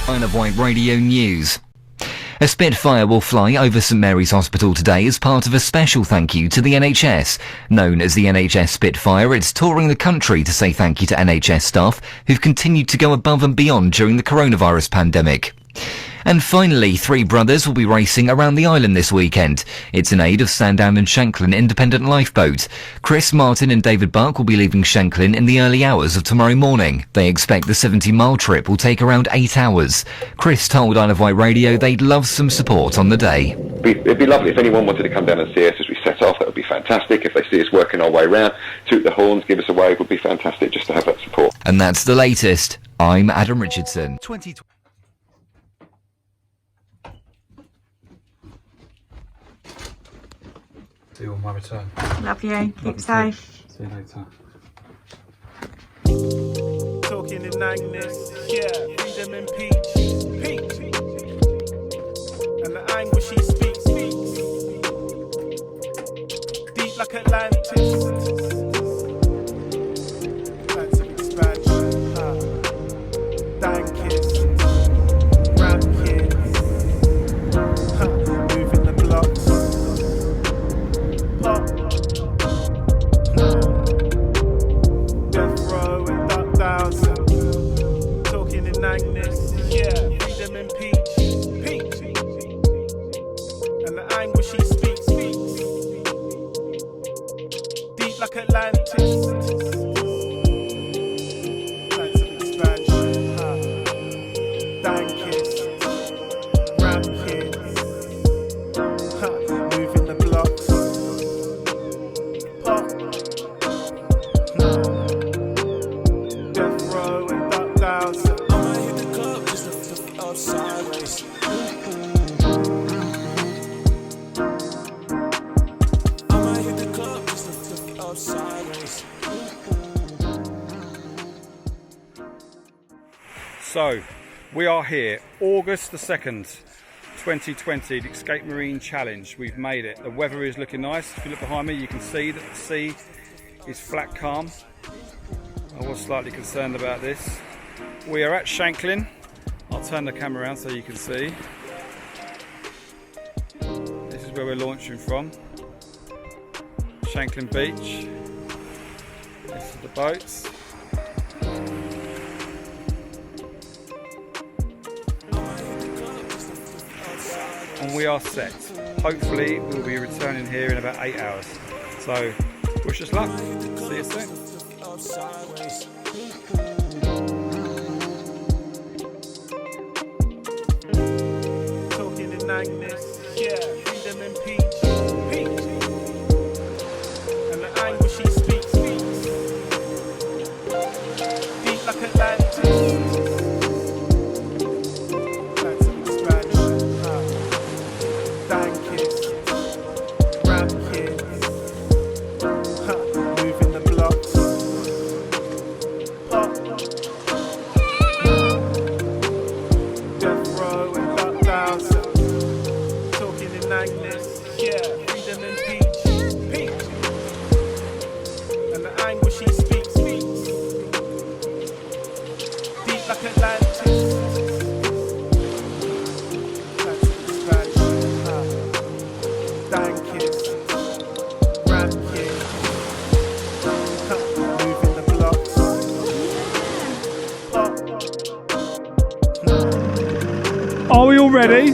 Isle of Wight Radio News. A Spitfire will fly over St Mary's Hospital today as part of a special thank you to the NHS. Known as the NHS Spitfire, it's touring the country to say thank you to NHS staff who've continued to go above and beyond during the coronavirus pandemic. And finally, 3 brothers will be racing around the island this weekend. It's in aid of Sandown and Shanklin Independent Lifeboat. Chris, Martin and David Buck will be leaving Shanklin in the early hours of tomorrow morning. They expect the 70-mile trip will take around 8 hours. Chris told Isle of Wight Radio they'd love some support on the day. It'd be lovely if anyone wanted to come down and see us as we set off. That would be fantastic. If they see us working our way around, toot the horns, give us a wave, would be fantastic just to have that support. And that's the latest. I'm Adam Richardson. 2020. See you on my return. Love you. Keep safe. See you later. Talking in Agnes, yeah, freedom and peach. And the anguish she speaks. Deep like Atlantis. Plans of expansion, dank kids, round kids, moving the blocks. Death row and duck downs. Talking in Agnes, yeah, freedom and peach. And the anguish she speaks. Deep like Atlantis. Plans of expansion, dank kids, round kids, moving the blocks. Death row and duck downs. I'ma hit the club just to flip up sideways. I'ma hit the club just to flip up sideways. So, we are here, August the 2nd, 2020, the Xcape Marine Challenge. We've made it. The weather is looking nice. If you look behind me, you can see that the sea is flat calm. I was slightly concerned about this. We are at Shanklin. I'll turn the camera around so you can see. This is where we're launching from. Shanklin Beach. This is the boats. And we are set. Hopefully we'll be returning here in about 8 hours. So wish us luck. See you soon. Talking in Agnes, yeah, freedom and peach. And the anguish she speaks. Deep like Atlantis. Plans of expansion, dank kids, round kids, moving the blocks. Death row and duck downs. Talking in Agnes, yeah, freedom and peach. And the anguish she speaks. Deep like Atlantis. Plans of expansion, dank kids, round kids, moving the blocks. Are we all ready?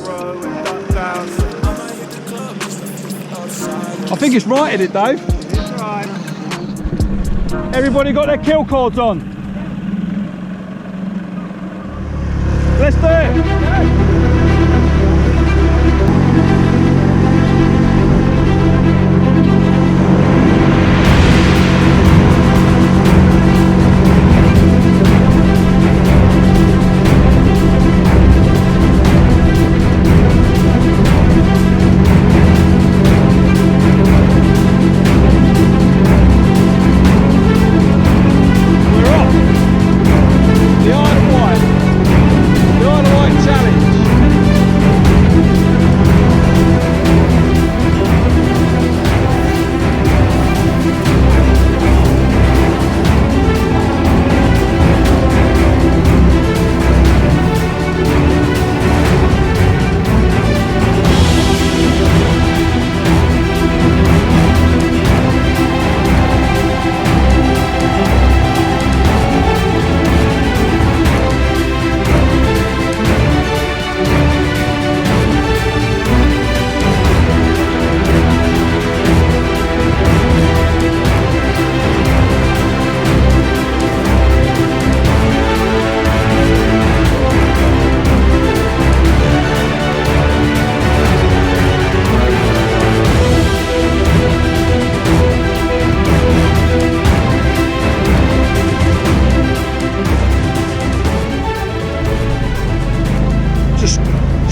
I think it's right in it, Dave. It's right. Everybody got their kill cords on. Let's do it. We're off. The Isle of Wight. The Isle of Wight Challenge.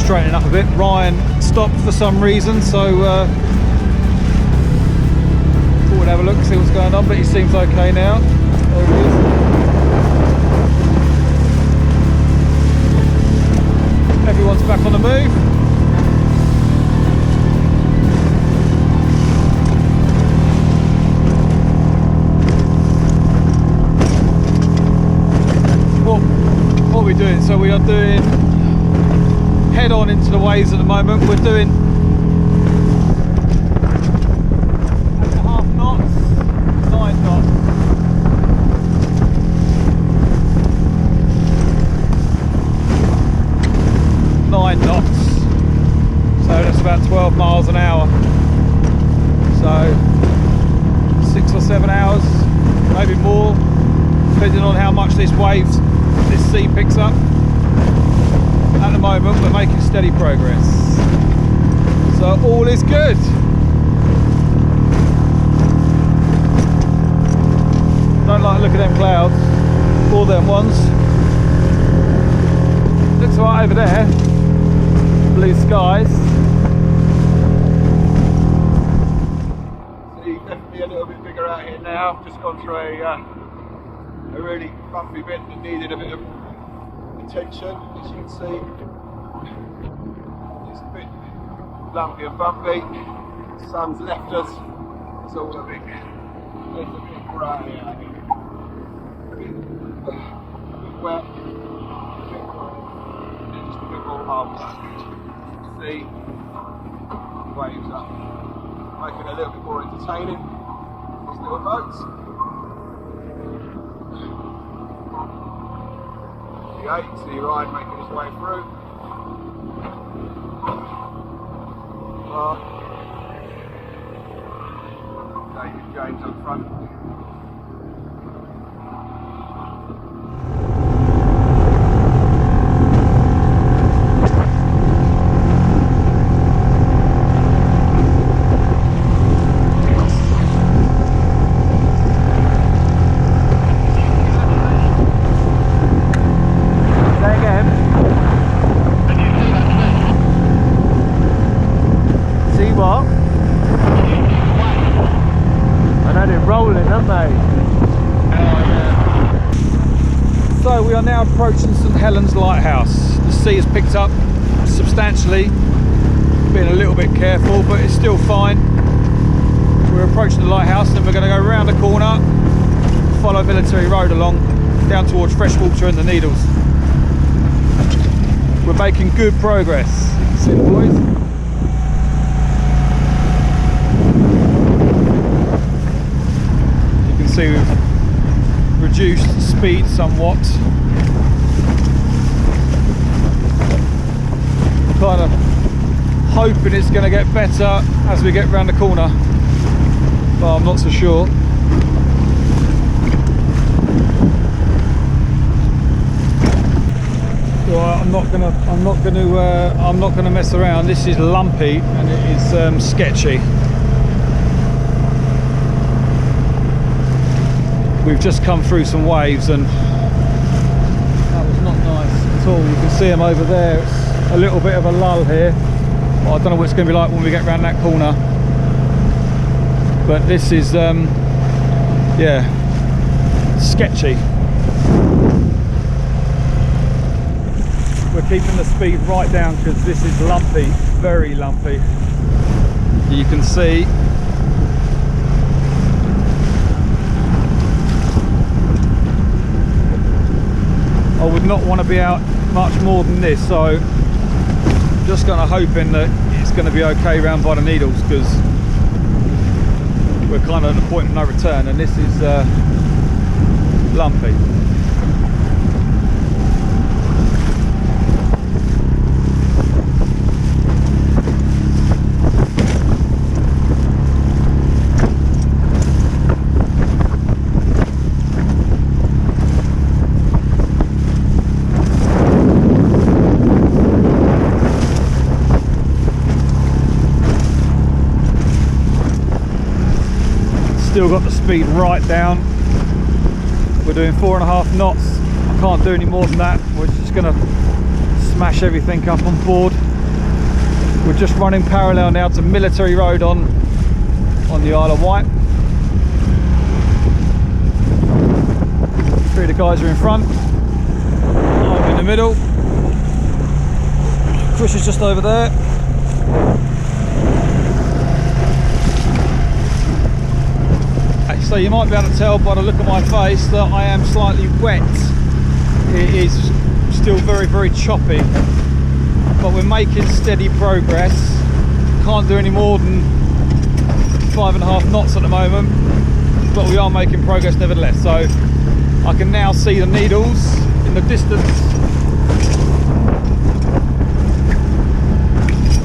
straightening up a bit. Ryan stopped for some reason, so thought we'd have a look, see what's going on, but he seems okay now. There he is. Everyone's back on the move. What are we doing? So we are doing head on into the waves at the moment. We're doing 8.5 knots, 9 knots. 9 knots. So that's about 12 miles an hour. So 6 or 7 hours, maybe more, depending on how much this sea picks up. At the moment we're making steady progress, so all is good. Don't like looking at them clouds, all them ones. Looks right over there, blue skies. See, definitely a little bit bigger out here now. Just gone through a really bumpy bit that needed a bit of attention, as you can see. It's a bit lumpy and bumpy. The sun's left us. It's all a bit grey out here. A bit wet, a bit dry, and just a bit more harbour. See, waves up, making it a little bit more entertaining. These little boats. See Ryan making his way through. David James up front. So we are now approaching St Helens Lighthouse. The sea has picked up substantially, being a little bit careful, but it's still fine. We're approaching the lighthouse, and we're going to go around the corner, follow Military Road along, down towards Freshwater and the Needles. We're making good progress. You can see the boys. You can see we've reduced the speed somewhat. Kind of hoping it's going to get better as we get round the corner, but I'm not so sure. Right, I'm not gonna mess around. This is lumpy and it is sketchy. We've just come through some waves and that was not nice at all. You can see them over there. It's a little bit of a lull here. Well, I don't know what it's going to be like when we get around that corner. But this is, yeah, sketchy. We're keeping the speed right down because this is lumpy, very lumpy. You can see. I would not want to be out much more than this, so just kind of hoping that it's going to be okay round by the Needles, because we're kind of at the point of no return and this is lumpy. Still got the speed right down. We're doing 4.5 knots. I can't do any more than that. We're just going to smash everything up on board. We're just running parallel now to Military Road on the Isle of Wight. 3 of the guys are in front. I'm in the middle. Chris is just over there. So you might be able to tell by the look of my face that I am slightly wet. It is still very, very choppy, but we're making steady progress. Can't do any more than 5.5 knots at the moment, but we are making progress nevertheless. So I can now see the needles in the distance.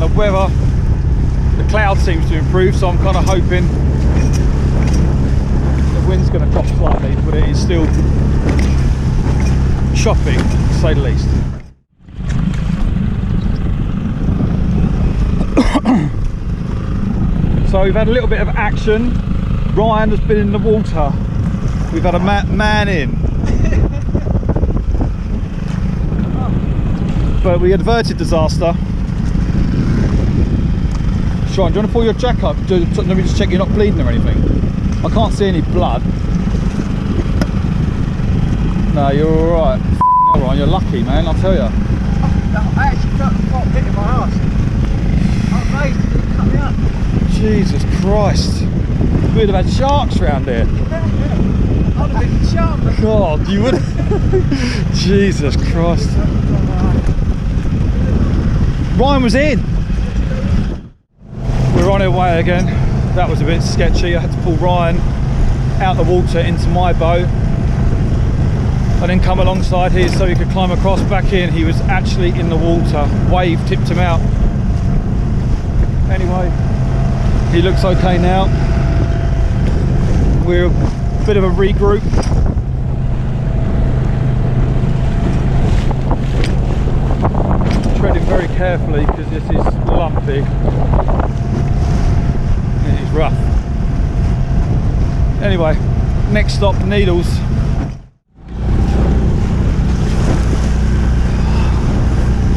The weather, the cloud seems to improve, so I'm kind of hoping the wind's going to drop slightly, but it is still choppy, to say the least. So we've had a little bit of action. Ryan has been in the water. We've had a man in. But we averted disaster. Sean, do you want to pull your jacket up? Let me just check you're not bleeding or anything. I can't see any blood. No, you're alright. Ryan, you're lucky, man, I'll tell you. I actually got hit in my arse. I'm amazed it didn't cut me up. Jesus Christ. We'd have had sharks round here. I'd have been charmed. God, you would. Jesus Christ. Ryan was in. We're on our way again. That was a bit sketchy. I had to pull Ryan out the water into my boat and then come alongside his so he could climb across back in. He was actually in the water. Wave tipped him out. Anyway, he looks okay now. We're a bit of a regroup. Treading very carefully because this is lumpy. It is rough. Anyway, next stop, Needles.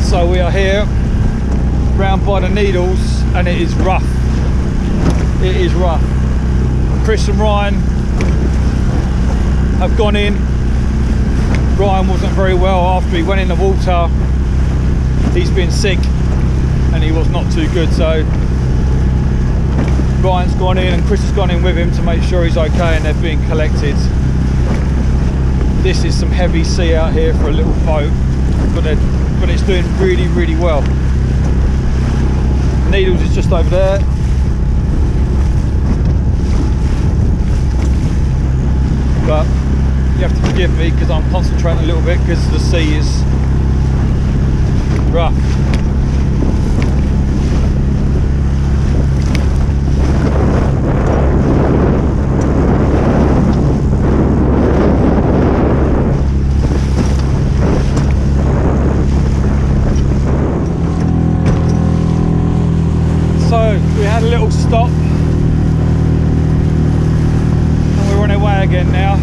So we are here round by the Needles and it is rough. It is rough. Chris and Ryan have gone in. Ryan wasn't very well after he went in the water. He's been sick and he was not too good, so Ryan's gone in and Chris has gone in with him to make sure he's okay and they're being collected. This is some heavy sea out here for a little boat, but it's doing really, really well. Needles is just over there. But you have to forgive me because I'm concentrating a little bit because the sea is rough. So we had a little stop and we're on our way again now.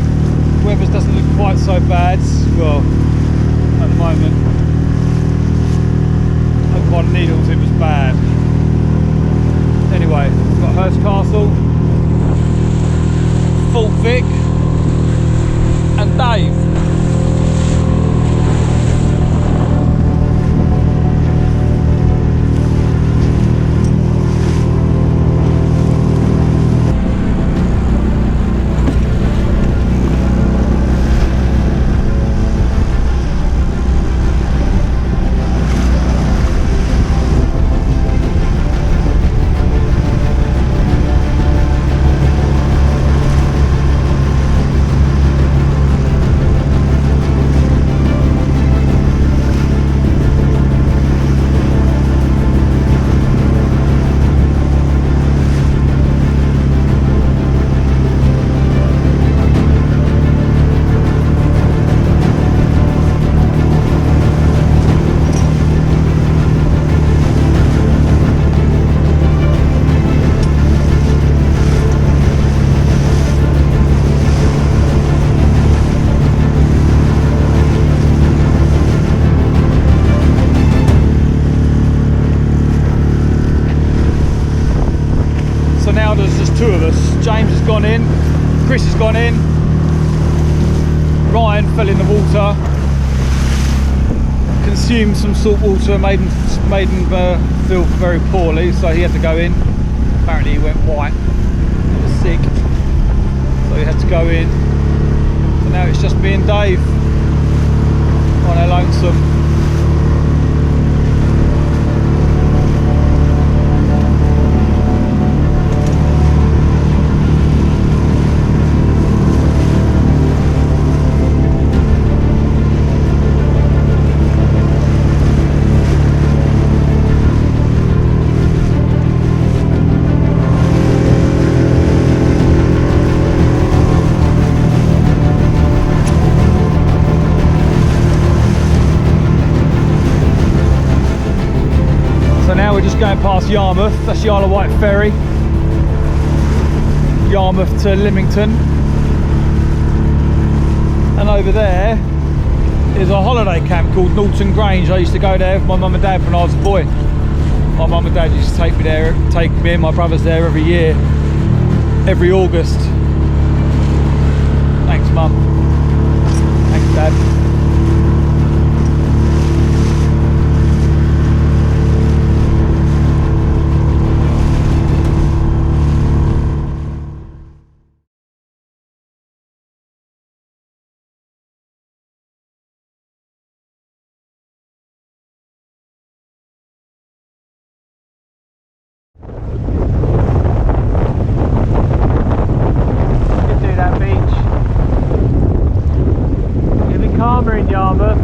Weather doesn't look quite so bad, well, at the moment. Chris has gone in. Ryan fell in the water, consumed some salt water, made him feel very poorly, so he had to go in. Apparently he went white, he was sick, so he had to go in. So now it's just me and Dave on our lonesome. Now we're just going past Yarmouth. That's the Isle of Wight ferry. Yarmouth to Lymington. And over there is a holiday camp called Norton Grange. I used to go there with my mum and dad when I was a boy. My mum and dad used to take me there, take me and my brothers there every year, every August. Thanks, Mum. Thanks, Dad. Calmer in Yarmouth.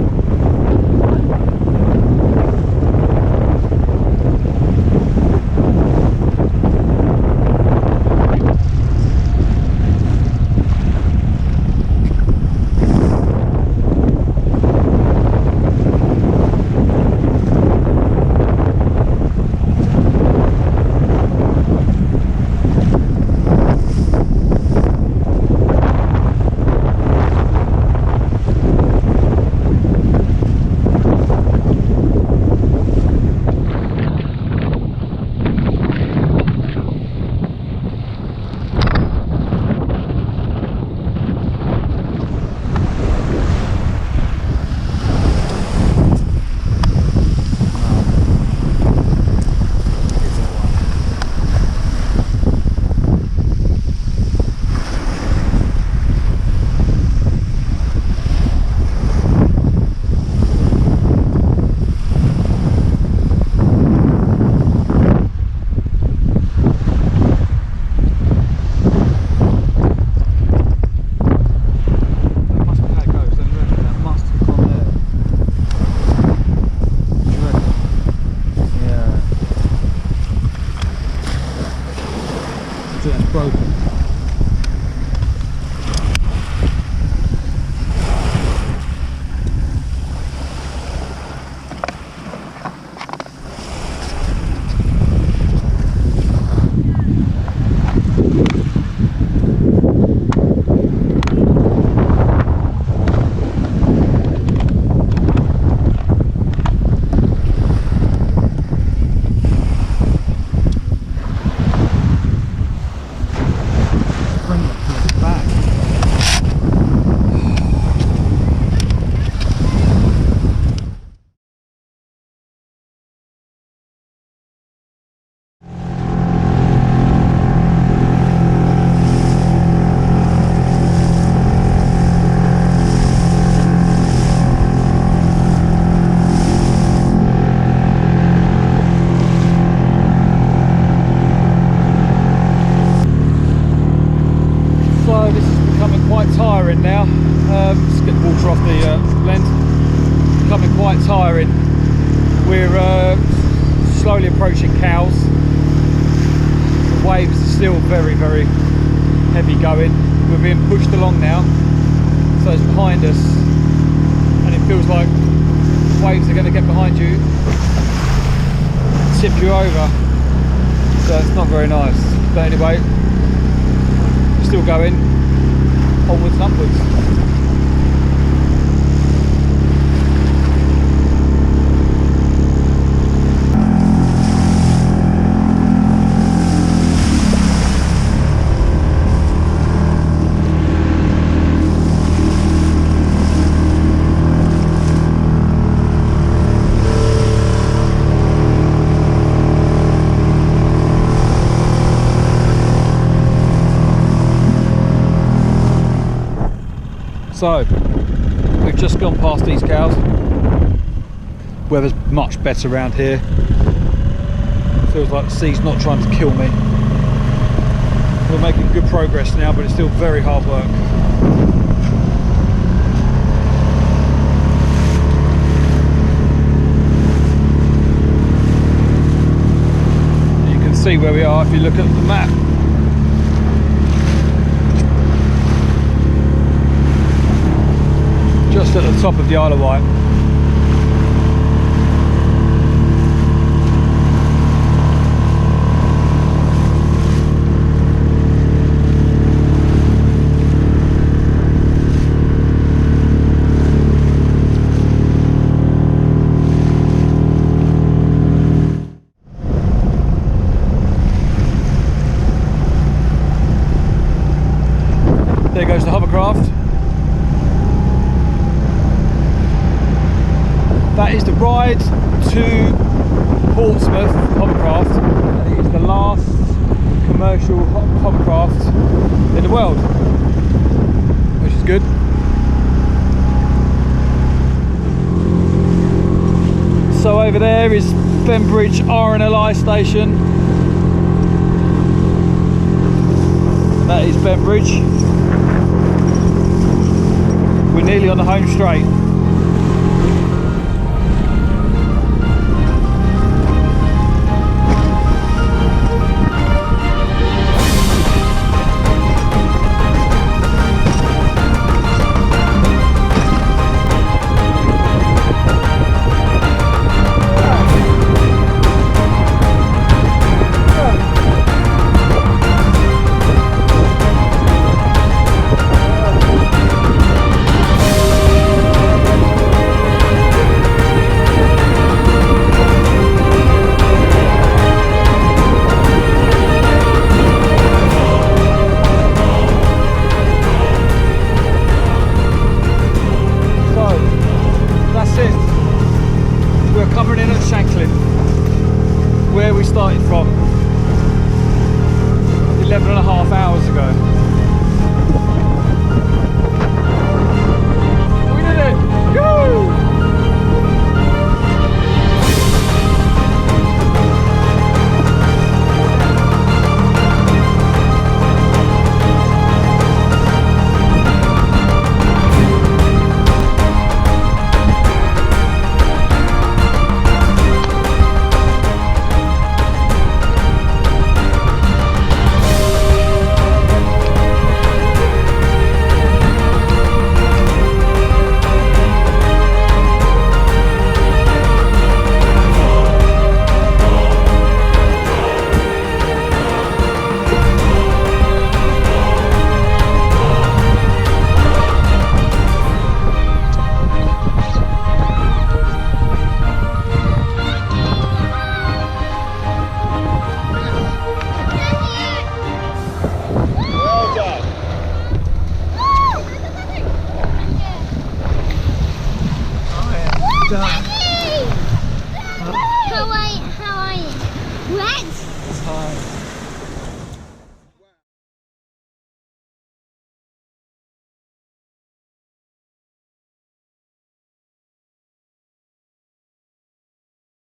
tiring now. Just get the water off the blend. Becoming quite tiring. We're slowly approaching Cowes. The waves are still very, very heavy going. We're being pushed along now, so it's behind us, and it feels like waves are going to get behind you, tip you over. So it's not very nice. But anyway, we're still going onwards and upwards. So, we've just gone past these cows. Weather's much better around here. Feels like the sea's not trying to kill me. We're making good progress now, but it's still very hard work. You can see where we are if you look at the map. Just at the top of the Isle of Wight. There goes the hovercraft. That is the ride to Portsmouth hovercraft. It is the last commercial hovercraft in the world, which is good. So over there is Bembridge RNLI station. That is Bembridge. We're nearly on the home straight. Coming in at Shanklin, where we started from 11.5 hours ago. We did it! Woo! Done.